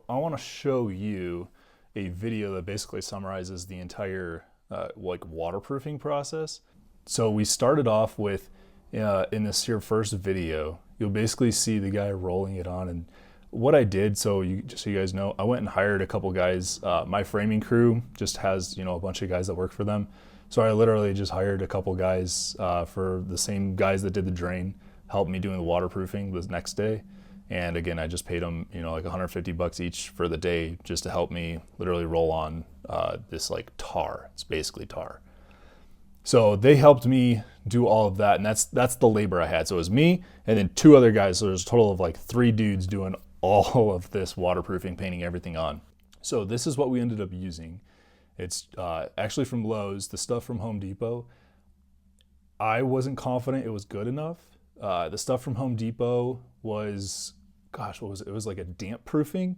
I want to show you a video that basically summarizes the entire like waterproofing process. So we started off with, in this here first video, you'll basically see the guy rolling it on. And what I did, just so you guys know, I went and hired a couple guys. My framing crew just has, a bunch of guys that work for them. So I literally just hired a couple guys for the same guys that did the drain, helped me doing the waterproofing the next day. And again, I just paid them, like 150 bucks each for the day just to help me literally roll on this like tar. It's basically tar. So they helped me do all of that, and that's the labor I had. So it was me and then two other guys. So there's a total of like 3 dudes doing all of this waterproofing, painting everything on. So this is what we ended up using. It's actually from Lowe's. The stuff from Home Depot, I wasn't confident it was good enough. The stuff from Home Depot was, gosh, what was it? It was like a damp proofing,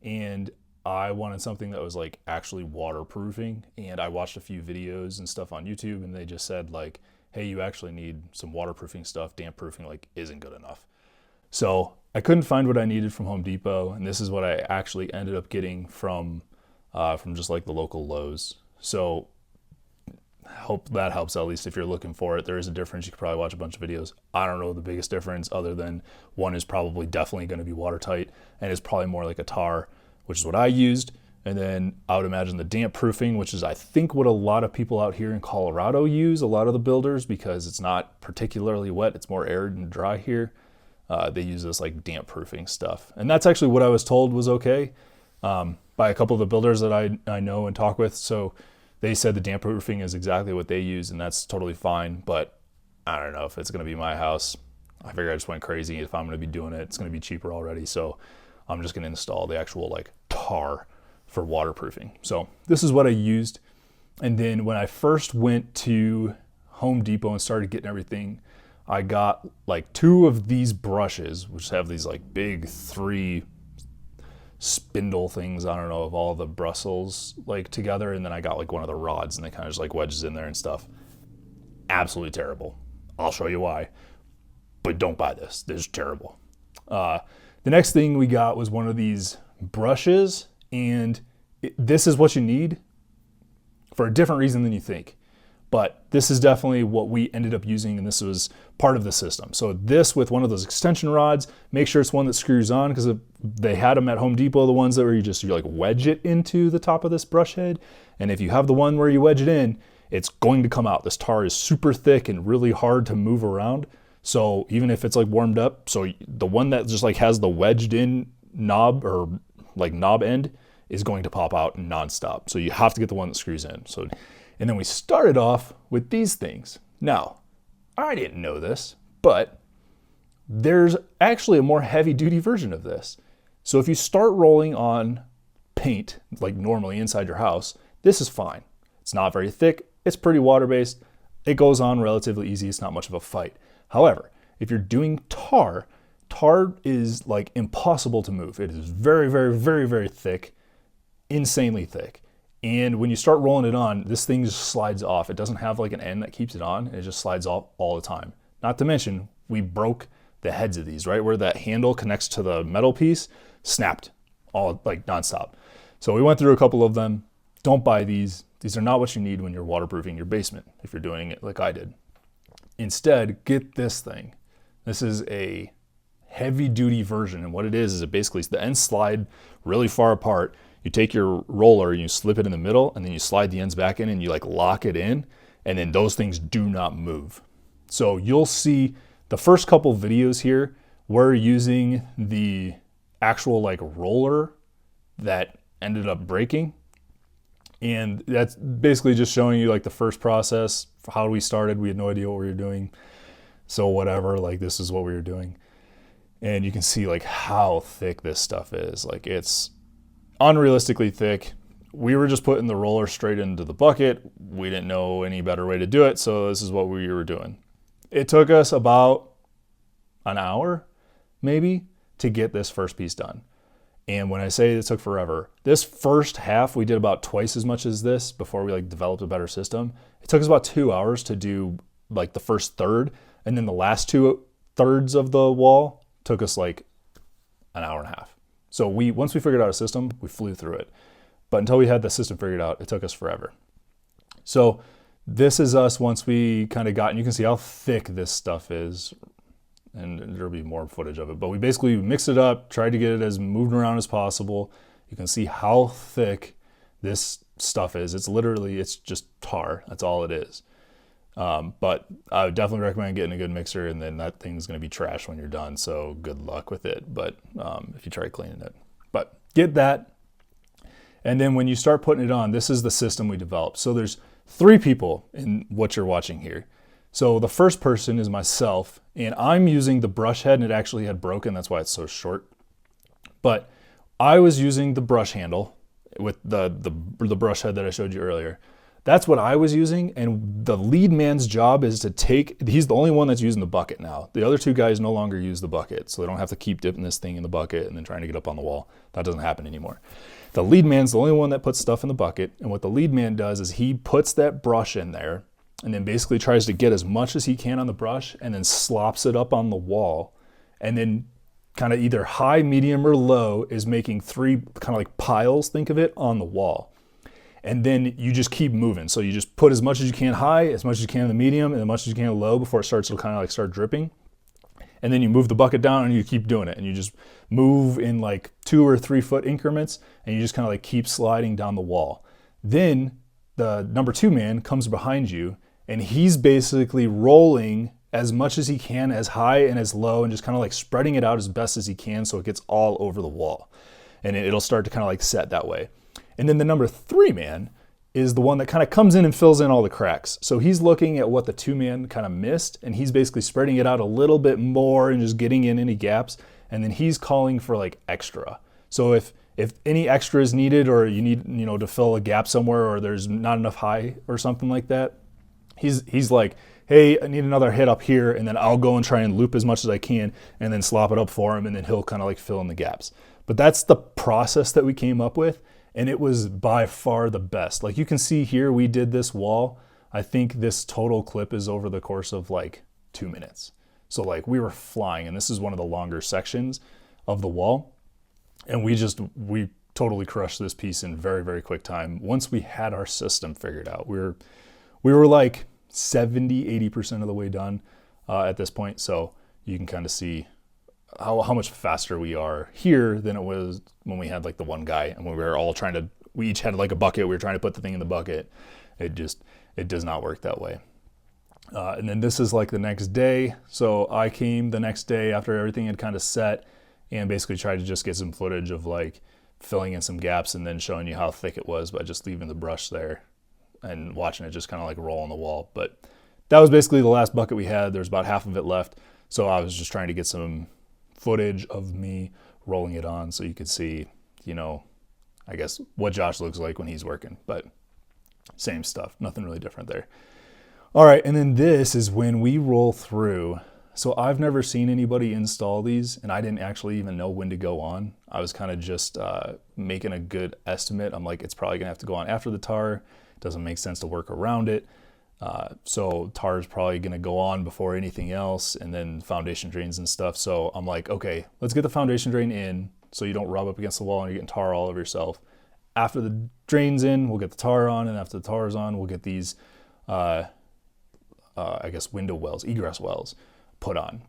and I wanted something that was like actually waterproofing. And I watched a few videos and stuff on YouTube, and they just said like, hey, you actually need some waterproofing stuff. Damp proofing like isn't good enough. So I couldn't find what I needed from Home Depot, and this is what I actually ended up getting from just like the local Lowe's. So hope that helps, at least if you're looking for it. There is a difference. You could probably watch a bunch of videos. I don't know the biggest difference, other than one is probably definitely going to be watertight and is probably more like a tar, which is what I used. And then I would imagine the damp proofing, which is I think what a lot of people out here in Colorado use, a lot of the builders, because it's not particularly wet, it's more arid and dry here. They use this like damp proofing stuff. And that's actually what I was told was okay by a couple of the builders that I know and talk with. So they said the damp proofing is exactly what they use, and that's totally fine. But I don't know if it's going to be my house. I figure I just went crazy. If I'm going to be doing it, it's going to be cheaper already. So I'm just going to install the actual like tar for waterproofing. So this is what I used. And then when I first went to Home Depot and started getting everything, I got like 2 of these brushes, which have these like big 3 spindle things, I don't know, of all the bristles like together. And then I got like one of the rods, and they kind of just like wedges in there and stuff. Absolutely terrible. I'll show you why, but don't buy this. This is terrible. The next thing we got was one of these brushes, and this is what you need for a different reason than you think. But this is definitely what we ended up using, and this was part of the system. So this with one of those extension rods, make sure it's one that screws on, because they had them at Home Depot, the ones that where you like wedge it into the top of this brush head. And if you have the one where you wedge it in, it's going to come out. This tar is super thick and really hard to move around. So even if it's like warmed up, so the one that just like has the wedged in knob or like knob end is going to pop out nonstop. So you have to get the one that screws in. And then we started off with these things. Now, I didn't know this, but there's actually a more heavy duty version of this. So if you start rolling on paint, like normally inside your house, this is fine. It's not very thick. It's pretty water-based. It goes on relatively easy. It's not much of a fight. However, if you're doing tar is like impossible to move. It is very, very, very, very thick, insanely thick. And when you start rolling it on, this thing just slides off. It doesn't have like an end that keeps it on. It just slides off all the time. Not to mention, we broke the heads of these, right? Where that handle connects to the metal piece, snapped all like nonstop. So we went through a couple of them. Don't buy these. These are not what you need when you're waterproofing your basement, if you're doing it like I did. Instead, get this thing. This is a heavy duty version. And what it is it basically the ends slide really far apart. You take your roller, you slip it in the middle, and then you slide the ends back in and you like lock it in, and then those things do not move. So you'll see the first couple videos here, we're using the actual like roller that ended up breaking. And that's basically just showing you like the first process, how we started. We had no idea what we were doing. So whatever, like this is what we were doing. And you can see like how thick this stuff is. Like it's unrealistically thick. We were just putting the roller straight into the bucket. We didn't know any better way to do it, so this is what we were doing. It took us about an hour, maybe, to get this first piece done. And when I say it took forever, this first half we did about twice as much as this before we like developed a better system. It took us about 2 hours to do like the first third, and then the last 2 thirds of the wall took us like an hour and a half. So once we figured out a system, we flew through it. But until we had the system figured out, it took us forever. So this is us once we kind of got, and you can see how thick this stuff is, and there'll be more footage of it. But we basically mixed it up, tried to get it as moved around as possible. You can see how thick this stuff is. It's just tar. That's all it is. But I would definitely recommend getting a good mixer, and then that thing's going to be trash when you're done. So good luck with it. But if you try cleaning it, but get that. And then when you start putting it on, this is the system we developed. So there's 3 people in what you're watching here. So the first person is myself, and I'm using the brush head, and it actually had broken. That's why it's so short. But I was using the brush handle with the brush head that I showed you earlier. That's what I was using, and the lead man's job is to he's the only one that's using the bucket now. The other 2 guys no longer use the bucket, so they don't have to keep dipping this thing in the bucket and then trying to get up on the wall. That doesn't happen anymore. The lead man's the only one that puts stuff in the bucket, and what the lead man does is he puts that brush in there and then basically tries to get as much as he can on the brush and then slops it up on the wall, and then kind of either high, medium, or low is making 3 kind of like piles, think of it, on the wall. And then you just keep moving. So you just put as much as you can high, as much as you can in the medium, and as much as you can in the low before it starts to kind of like start dripping. And then you move the bucket down and you keep doing it. And you just move in like 2 or 3 foot increments, and you just kind of like keep sliding down the wall. Then the number 2 man comes behind you, and he's basically rolling as much as he can, as high and as low, and just kind of like spreading it out as best as he can so it gets all over the wall. And it'll start to kind of like set that way. And then the number 3 man is the one that kind of comes in and fills in all the cracks. So he's looking at what the 2 man kind of missed, and he's basically spreading it out a little bit more and just getting in any gaps. And then he's calling for like extra. So if any extra is needed, or you need, to fill a gap somewhere, or there's not enough high or something like that, he's like, hey, I need another hit up here, and then I'll go and try and loop as much as I can and then slop it up for him, and then he'll kind of like fill in the gaps. But that's the process that we came up with, and it was by far the best. Like you can see here, we did this wall. I think this total clip is over the course of like 2 minutes. So like we were flying, and this is one of the longer sections of the wall. And we totally crushed this piece in very, very quick time. Once we had our system figured out, we were like 70-80% of the way done at this point. So you can kind of see how much faster we are here than it was when we had like the one guy, and when we were all we each had like a bucket. We were trying to put the thing in the bucket. It does not work that way. And then this is like the next day. So I came the next day after everything had kind of set, and basically tried to just get some footage of like filling in some gaps and then showing you how thick it was by just leaving the brush there and watching it just kind of like roll on the wall. But that was basically the last bucket we had. There's about half of it left. So I was just trying to get some footage of me rolling it on so you could see, I guess what Josh looks like when he's working, but same stuff, nothing really different there. All right, and then this is when we roll through. So I've never seen anybody install these, and I didn't actually even know when to go on. I was kind of just making a good estimate. I'm like, it's probably gonna have to go on after the tar. It doesn't make sense to work around it. So tar is probably gonna go on before anything else, and then foundation drains and stuff. So I'm like, okay, let's get the foundation drain in so you don't rub up against the wall and you're getting tar all over yourself. After the drain's in, we'll get the tar on, and after the tar is on, we'll get these, I guess, window wells, egress wells put on.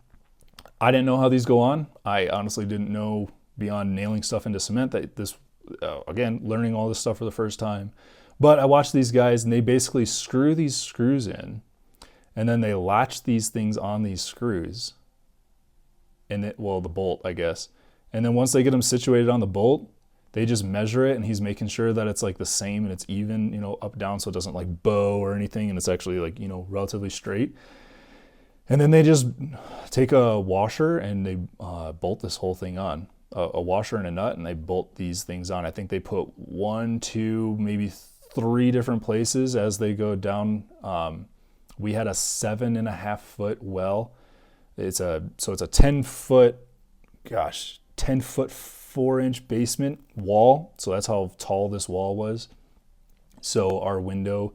I didn't know how these go on. I honestly didn't know beyond nailing stuff into cement that this, again, learning all this stuff for the first time. But I watched these guys, and they basically screw these screws in, and then they latch these things on these screws, and the bolt, I guess. And then once they get them situated on the bolt, they just measure it, and he's making sure that it's like the same and it's even, up, down, so it doesn't like bow or anything, and it's actually like, relatively straight. And then they just take a washer and they bolt this whole thing on. A washer and a nut, and they bolt these things on. I think they put 1, 2, maybe 3 different places as they go down. We had a 7.5 foot well. It's a 10 foot 4-inch basement wall. So that's how tall this wall was. So our window,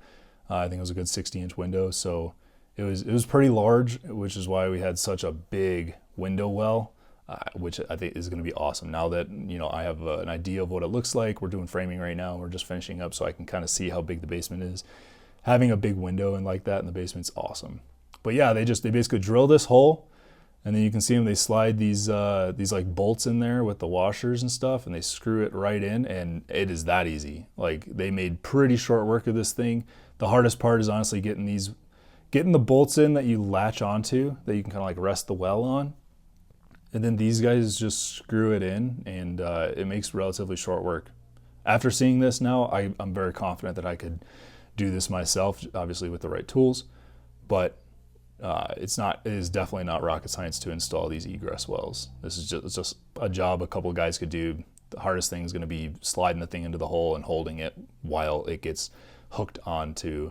I think it was a good 60-inch window. So it was pretty large, which is why we had such a big window well. which I think is going to be awesome. Now that, you know, I have an idea of what it looks like. We're doing framing right now. We're just finishing up, so I can kind of see how big the basement is. Having a big window and like that in the basement's awesome. But yeah, they basically drill this hole, and then you can see them. They slide these like bolts in there with the washers and stuff, and they screw it right in, and it is that easy. Like, they made pretty short work of this thing. The hardest part is honestly getting the bolts in that you latch onto, that you can kind of like rest the well on. And then these guys just screw it in, and it makes relatively short work. After seeing this now, I'm very confident that I could do this myself, obviously with the right tools, but it is definitely not rocket science to install these egress wells. This is just a job a couple of guys could do. The hardest thing is going to be sliding the thing into the hole and holding it while it gets hooked onto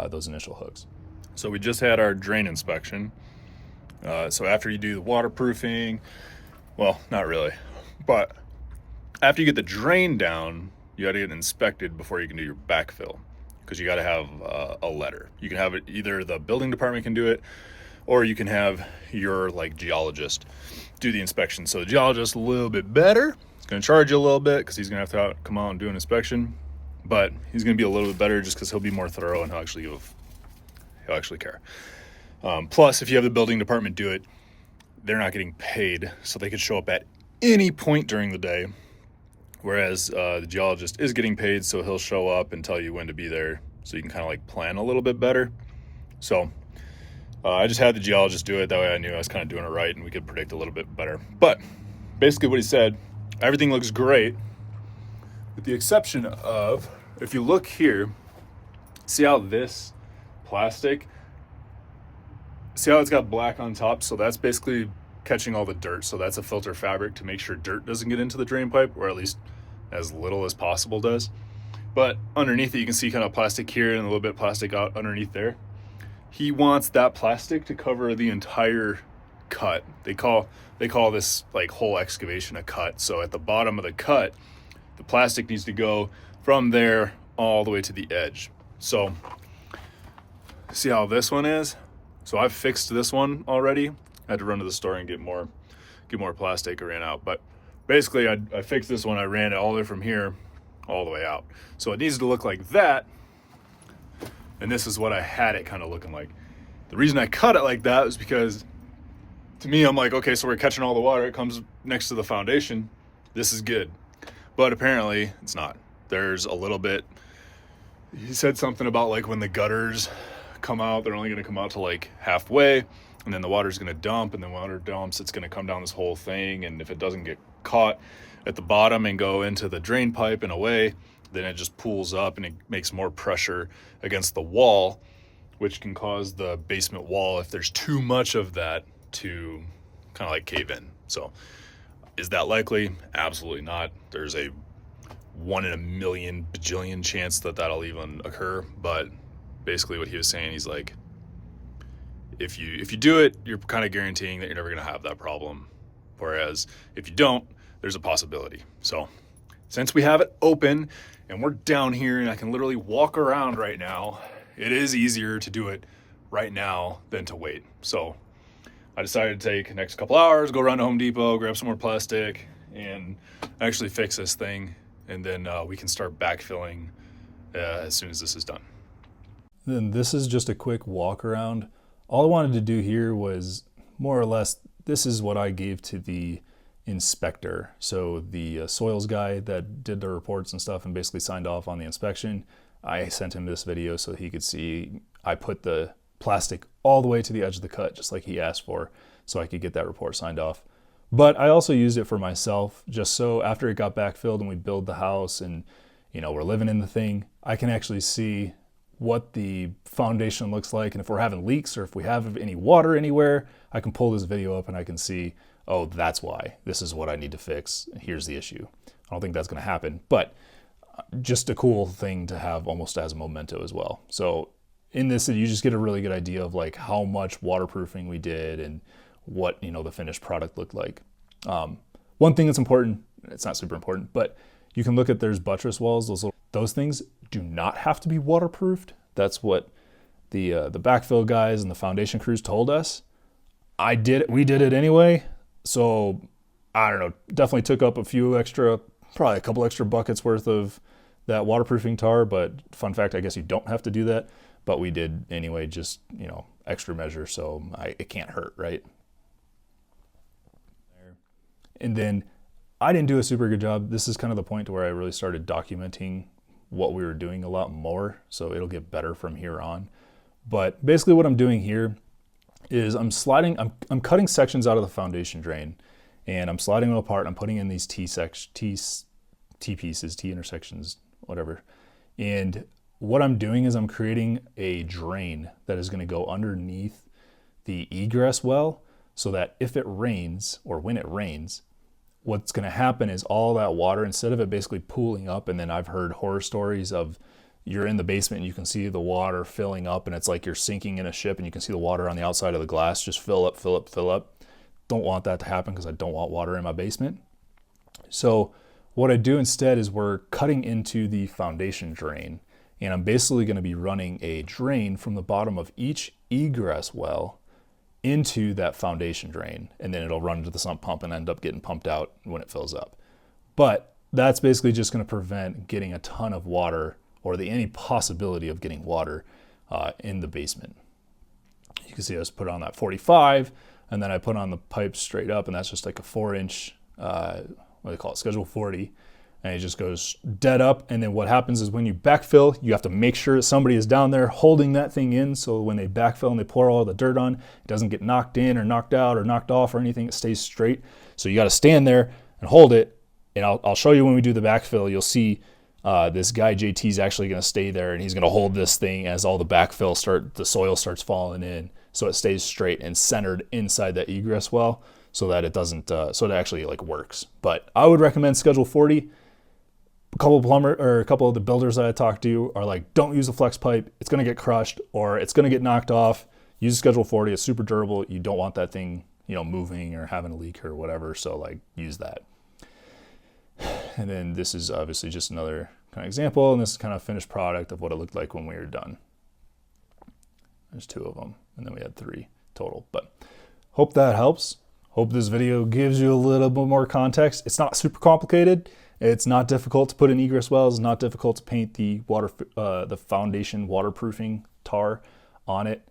those initial hooks. So we just had our drain inspection. So after you do the waterproofing, well, not really, but after you get the drain down, you got to get it inspected before you can do your backfill, because you got to have a letter. You can have it, either the building department can do it, or you can have your like geologist do the inspection. So the geologist, a little bit better. He's going to charge you a little bit because he's going to have to come out and do an inspection, but he's going to be a little bit better just because he'll be more thorough and he'll actually care. Plus, if you have the building department do it, they're not getting paid, so they could show up at any point during the day, whereas the geologist is getting paid, so he'll show up and tell you when to be there, so you can kind of like plan a little bit better. So I just had the geologist do it. That way I knew I was kind of doing it right, and we could predict a little bit better. But basically what he said, everything looks great, with the exception of, if you look here, see how this plastic, see how it's got black on top? So that's basically catching all the dirt. So that's a filter fabric to make sure dirt doesn't get into the drain pipe, or at least as little as possible does. But underneath it, you can see kind of plastic here and a little bit of plastic out underneath there. He wants that plastic to cover the entire cut. They call this like whole excavation a cut. So at the bottom of the cut, the plastic needs to go from there all the way to the edge. So see how this one is? So I've fixed this one already. I had to run to the store and get more plastic. I ran out, but basically I fixed this one. I ran it all the way from here all the way out. So it needs to look like that. And this is what I had it kind of looking like. The reason I cut it like that is because, to me, I'm like, okay, so we're catching all the water. It comes next to the foundation. This is good. But apparently it's not. There's a little bit, he said something about like when the gutters come out, they're only going to come out to like halfway, and then the water's going to dump, and then water dumps, it's going to come down this whole thing, and if it doesn't get caught at the bottom and go into the drain pipe and away, then it just pools up and it makes more pressure against the wall, which can cause the basement wall, if there's too much of that, to kind of like cave in. So is that likely? Absolutely not. There's a 1 in a million bajillion chance that that'll even occur. But basically what he was saying, he's like, if you do it, you're kind of guaranteeing that you're never going to have that problem. Whereas if you don't, there's a possibility. So since we have it open and we're down here and I can literally walk around right now, it is easier to do it right now than to wait. So I decided to take the next couple hours, go around to Home Depot, grab some more plastic, and actually fix this thing. And then we can start backfilling as soon as this is done. Then this is just a quick walk around. All I wanted to do here was more or less, this is what I gave to the inspector. So the soils guy that did the reports and stuff and basically signed off on the inspection, I sent him this video so he could see I put the plastic all the way to the edge of the cut, just like he asked for, so I could get that report signed off. But I also used it for myself, just so after it got backfilled and we build the house and, you know, we're living in the thing, I can actually see what the foundation looks like. And if we're having leaks or if we have any water anywhere, I can pull this video up and I can see, oh, that's why. This is what I need to fix. Here's the issue. I don't think that's going to happen, but just a cool thing to have almost as a memento as well. So in this, you just get a really good idea of like how much waterproofing we did and what, you know, the finished product looked like. One thing that's important, it's not super important, but you can look at, there's buttress walls, those things do not have to be waterproofed. That's what the backfill guys and the foundation crews told us. We did it anyway. So I don't know, definitely took up probably a couple extra buckets worth of that waterproofing tar, but fun fact, I guess you don't have to do that, but we did anyway, just, extra measure, so it can't hurt, right? And then I didn't do a super good job. This is kind of the point to where I really started documenting what we were doing a lot more, so it'll get better from here on. But basically what I'm doing here is I'm cutting sections out of the foundation drain, and I'm sliding them apart. I'm putting in these T pieces, T intersections, whatever. And what I'm doing is I'm creating a drain that is going to go underneath the egress well, so that if it rains, or when it rains, what's going to happen is all that water, instead of it basically pooling up, and then I've heard horror stories of you're in the basement and you can see the water filling up, and it's like you're sinking in a ship and you can see the water on the outside of the glass just fill up, fill up, fill up. Don't want that to happen, because I don't want water in my basement. So what I do instead is we're cutting into the foundation drain, and I'm basically going to be running a drain from the bottom of each egress well into that foundation drain, and then it'll run into the sump pump and end up getting pumped out when it fills up. But that's basically just going to prevent getting a ton of water, or any possibility of getting water in the basement. You can see I just put on that 45, and then I put on the pipe straight up, and that's just like a 4-inch, what do they call it, schedule 40, and it just goes dead up. And then what happens is when you backfill, you have to make sure that somebody is down there holding that thing in, so when they backfill and they pour all the dirt on, it doesn't get knocked in or knocked out or knocked off or anything. It stays straight. So you got to stand there and hold it. And I'll show you when we do the backfill. You'll see this guy JT is actually going to stay there, and he's going to hold this thing as all the backfill the soil starts falling in, so it stays straight and centered inside that egress well, so that it doesn't, so it actually like works. But I would recommend schedule 40. A couple of the builders that I talked to are like, don't use a flex pipe. It's going to get crushed or it's going to get knocked off. Use schedule 40. It's super durable. You don't want that thing, moving or having a leak or whatever. So like use that. And then this is obviously just another kind of example, and this is kind of finished product of what it looked like when we were done. There's 2 of them, and then we had 3 total. But hope that helps. Hope this video gives you a little bit more context. It's not super complicated. It's not difficult to put in egress wells. It's not difficult to paint the foundation waterproofing tar on it.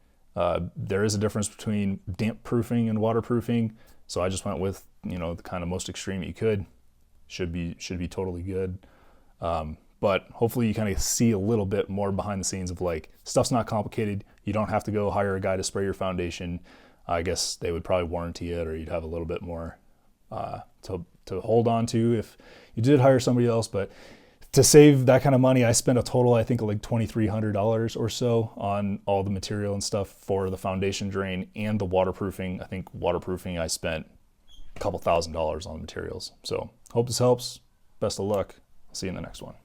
There is a difference between damp proofing and waterproofing, so I just went with the kind of most extreme you could. Should be totally good. But hopefully you kind of see a little bit more behind the scenes of like, stuff's not complicated. You don't have to go hire a guy to spray your foundation. I guess they would probably warranty it, or you'd have a little bit more to hold on to if you did hire somebody else. But to save that kind of money, I spent a total, I think, like $2,300 or so on all the material and stuff for the foundation drain and the waterproofing. I think waterproofing, I spent a couple $1,000s on the materials. So hope this helps. Best of luck. See you in the next one.